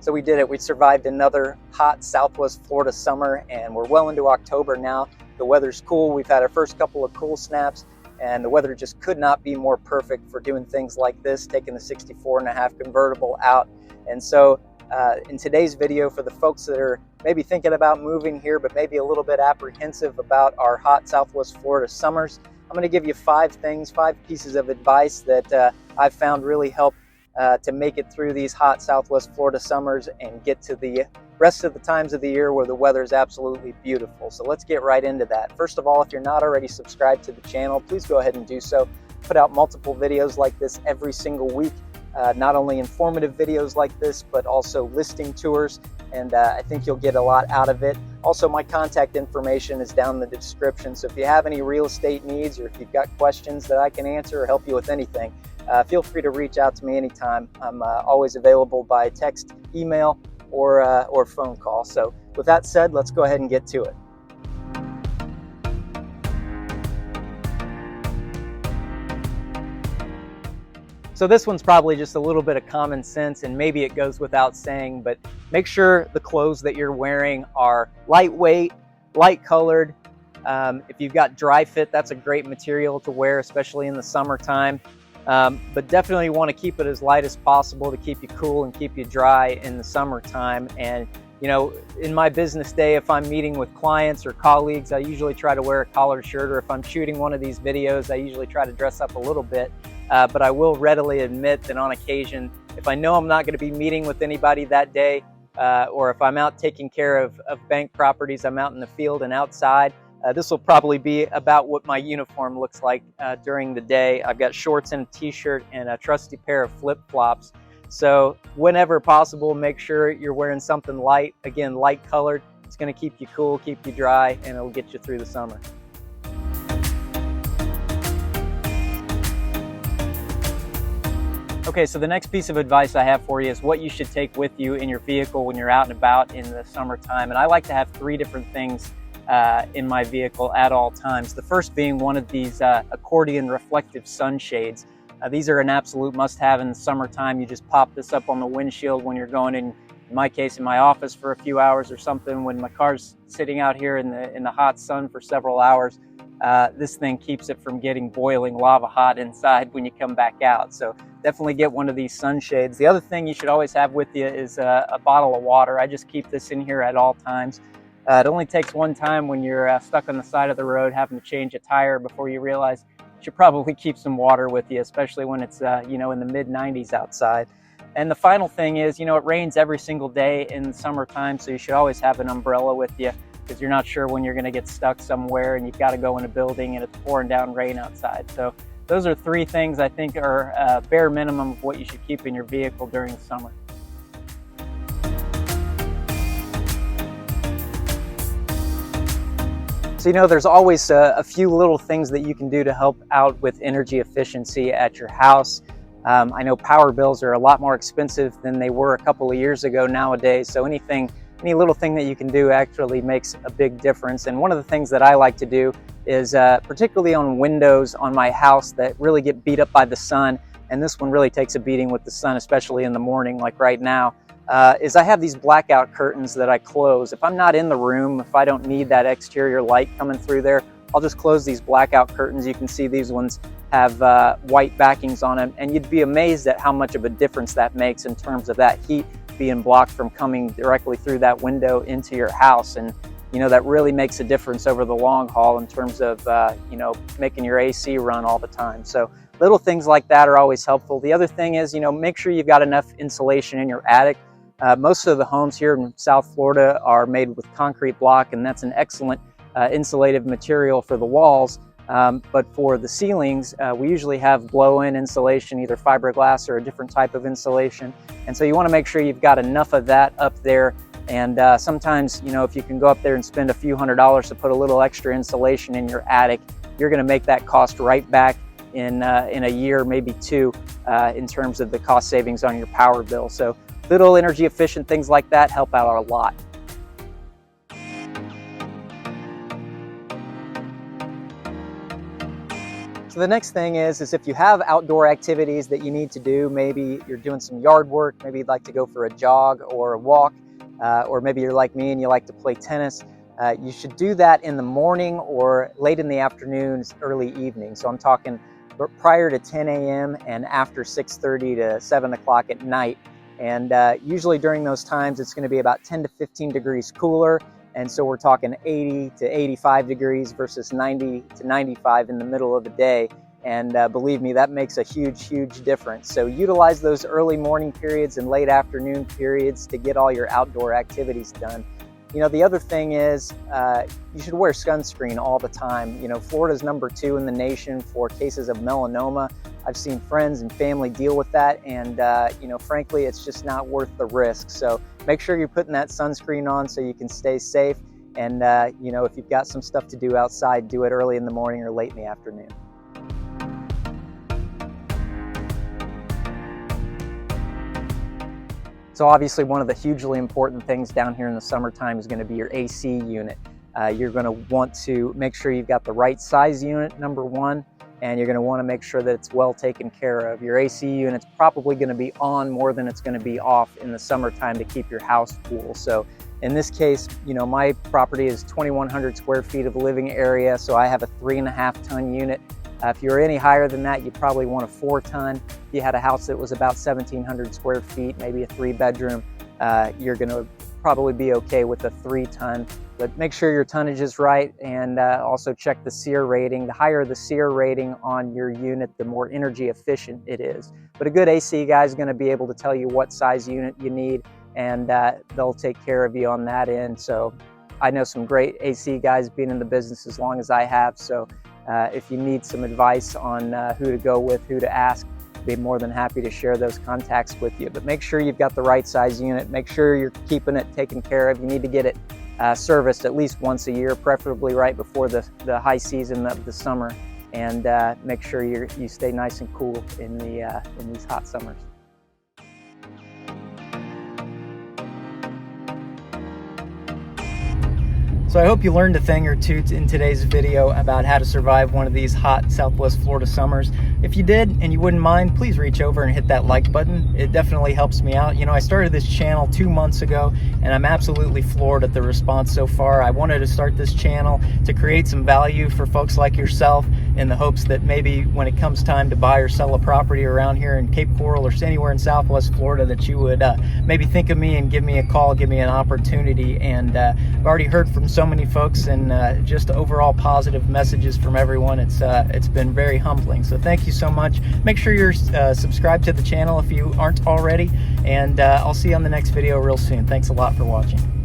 So we did it. We survived another hot Southwest Florida summer, and we're well into October now. The weather's cool. We've had our first couple of cool snaps, and the weather just could not be more perfect for doing things like this, taking the 64.5 convertible out. And so in today's video, for the folks that are maybe thinking about moving here, but maybe a little bit apprehensive about our hot Southwest Florida summers, I'm going to give you 5 pieces of advice that I've found really help to make it through these hot Southwest Florida summers and get to the rest of the times of the year where the weather is absolutely beautiful. So let's get right into that. First of all, if you're not already subscribed to the channel, please go ahead and do so. Put out multiple videos like this every single week. Not only informative videos like this, but also listing tours, and I think you'll get a lot out of it. Also, my contact information is down in the description, so if you have any real estate needs or if you've got questions that I can answer or help you with anything, feel free to reach out to me anytime. I'm always available by text, email, or phone call. So with that said, let's go ahead and get to it. So this one's probably just a little bit of common sense, and maybe it goes without saying, but make sure the clothes that you're wearing are lightweight, light colored. If you've got dry fit, that's a great material to wear, especially in the summertime. But definitely want to keep it as light as possible to keep you cool and keep you dry in the summertime. And you know, in my business day, if I'm meeting with clients or colleagues, I usually try to wear a collared shirt, or if I'm shooting one of these videos, I usually try to dress up a little bit. But I will readily admit that on occasion, if I know I'm not going to be meeting with anybody that day, or if I'm out taking care of bank properties, I'm out in the field and outside, this will probably be about what my uniform looks like during the day. I've got shorts and a t-shirt and a trusty pair of flip-flops. So whenever possible, make sure you're wearing something light. Again, light colored. It's going to keep you cool, keep you dry, and it'll get you through the summer. Okay, so the next piece of advice I have for you is what you should take with you in your vehicle when you're out and about in the summertime. And I like to have 3 different things in my vehicle at all times. The first being one of these accordion reflective sunshades. These are an absolute must-have in the summertime. You just pop this up on the windshield when you're going in my case, in my office for a few hours or something, when my car's sitting out here in the hot sun for several hours. This thing keeps it from getting boiling lava hot inside when you come back out. So definitely get one of these sunshades. The other thing you should always have with you is a bottle of water. I just keep this in here at all times. It only takes one time when you're stuck on the side of the road having to change a tire before you realize you should probably keep some water with you, especially when it's you know, in the mid-90s outside. And the final thing is, you know, it rains every single day in the summertime, so you should always have an umbrella with you, because you're not sure when you're going to get stuck somewhere and you've got to go in a building and it's pouring down rain outside. So those are 3 things I think are bare minimum of what you should keep in your vehicle during the summer. So, you know, there's always a few little things that you can do to help out with energy efficiency at your house. I know power bills are a lot more expensive than they were a couple of years ago nowadays, so any little thing that you can do actually makes a big difference. And one of the things that I like to do is, particularly on windows on my house that really get beat up by the sun, and this one really takes a beating with the sun, especially in the morning like right now, is I have these blackout curtains that I close. If I'm not in the room, if I don't need that exterior light coming through there, I'll just close these blackout curtains. You can see these ones have white backings on them, and you'd be amazed at how much of a difference that makes in terms of that heat being blocked from coming directly through that window into your house. And you know, that really makes a difference over the long haul in terms of you know, making your AC run all the time. So little things like that are always helpful. The other thing is, you know, make sure you've got enough insulation in your attic. Most of the homes here in South Florida are made with concrete block, and that's an excellent insulative material for the walls. But for the ceilings, we usually have blow-in insulation, either fiberglass or a different type of insulation. And so you want to make sure you've got enough of that up there. And sometimes, you know, if you can go up there and spend a few $100s to put a little extra insulation in your attic, you're going to make that cost right back in a year, maybe 2, in terms of the cost savings on your power bill. So little energy efficient things like that help out a lot. So the next thing is if you have outdoor activities that you need to do, maybe you're doing some yard work, maybe you'd like to go for a jog or a walk, or maybe you're like me and you like to play tennis, you should do that in the morning or late in the afternoons, early evening. So I'm talking prior to 10 a.m. and after 6:30 to 7 o'clock at night. And usually during those times, it's going to be about 10 to 15 degrees cooler. And so we're talking 80 to 85 degrees versus 90 to 95 in the middle of the day. And believe me, that makes a huge, huge difference. So utilize those early morning periods and late afternoon periods to get all your outdoor activities done. You know, the other thing is you should wear sunscreen all the time. You know, Florida's #2 in the nation for cases of melanoma. I've seen friends and family deal with that, and you know, frankly, it's just not worth the risk. So make sure you're putting that sunscreen on so you can stay safe. And you know, if you've got some stuff to do outside, do it early in the morning or late in the afternoon. So obviously one of the hugely important things down here in the summertime is going to be your AC unit. You're going to want to make sure you've got the right size unit, #1, and you're going to want to make sure that it's well taken care of. Your AC unit's probably going to be on more than it's going to be off in the summertime to keep your house cool. So in this case, you know, my property is 2,100 square feet of living area, so I have a 3.5-ton unit. If you're any higher than that, you'd probably want a 4-ton. If you had a house that was about 1,700 square feet, maybe a 3-bedroom, you're going to probably be okay with a 3-ton. But make sure your tonnage is right, and also check the SEER rating. The higher the SEER rating on your unit, the more energy efficient it is. But a good AC guy is going to be able to tell you what size unit you need, and they'll take care of you on that end. So I know some great AC guys being in the business as long as I have. So if you need some advice on who to go with, who to ask, I'd be more than happy to share those contacts with you. But make sure you've got the right size unit. Make sure you're keeping it taken care of. You need to get it serviced at least once a year, preferably right before the high season of the summer. And make sure you stay nice and cool in these hot summers. So I hope you learned a thing or two in today's video about how to survive one of these hot Southwest Florida summers. If you did and you wouldn't mind, please reach over and hit that like button. It definitely helps me out. You know, I started this channel 2 months ago and I'm absolutely floored at the response so far. I wanted to start this channel to create some value for folks like yourself in the hopes that maybe when it comes time to buy or sell a property around here in Cape Coral or anywhere in Southwest Florida, that you would maybe think of me and give me a call, give me an opportunity. And I've already heard from so many folks and just overall positive messages from everyone. It's been very humbling. So thank you so much. Make sure you're subscribed to the channel if you aren't already, and I'll see you on the next video real soon. Thanks a lot for watching.